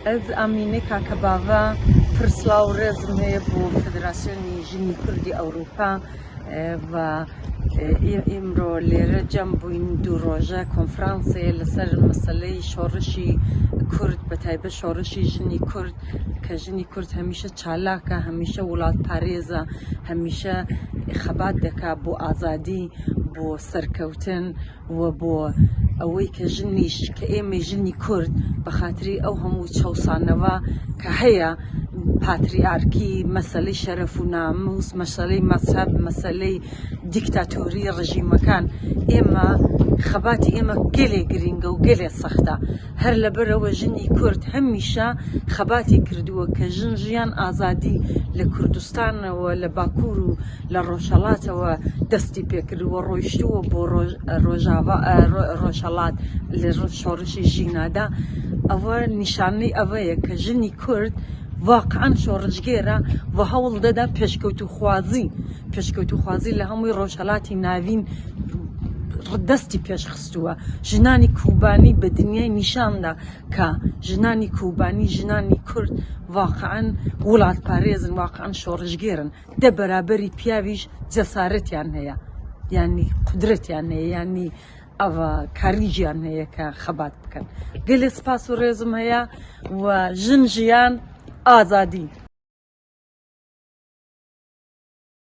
از ئامینە کاکەباڤە پرسڵاو ڕێزم هەیە بۆ فدراسیۆنی ژنی کوردی ئەوروپا و ئێمڕۆ لێرە جەم بووین دوو ڕۆژە کۆنفرانسێ لەسەر مەسەلەی شۆڕشی کورد بە تایبەت شۆڕشی ژنی کورد کە ژنی کورد هەمیشە چالاکە هەمیشە وڵات پارێزە هەمیشە خەبات دەکا بۆ ئازادی بۆ سەرکەوتن و بۆ ئەوەی کە ژنیش کە ئێمە ژنی کورد بە خاتری ئەو هەموو چەوسانەوە کە هەیە پاتریارکی مەسەلەی شەرەف و ناموس مەسەلەی مەذهب مەسەلەی دیکتاتۆری ڕژیمەکان ئێمە خەباتی ئێمە گەلێ گرینگە و گەلێ سەختە هەر لەبەرەوە ژنی کورد هەمیشە خەباتی کردووە کە ژیان ئازادی لە کوردستانەوە لە باکوور و لە ڕۆژهەڵاتەوە دەستی پێکردووە ڕۆیشتووە بۆ ڕۆژهەڵات لە شۆڕشی ژینادا ئەوە نیشانەی ئەوەیە کە ژنی کورد واقعاً شۆڕژگێرە و هەوڵ دەدا پێشکەوتوخوازی لە هەمووی ڕۆژهەڵاتی ناوین دەستی پێشخستووە ژنانی کوبانی بە دنیای نیشاندا کە ژنانی کوبانی ژنانی کورد واقعاً وڵات پارێزن واقعاً شۆڕژگێرن دە بەرابەری پیاویش جەسارەتیان هەیە یعنی قودرەتیان هەیە یعنی ئەوە کاریژیان هەیە کە خەبات بکەن گەلێ سپاس و ڕێزم هەیە و ژن ژیان ئازادی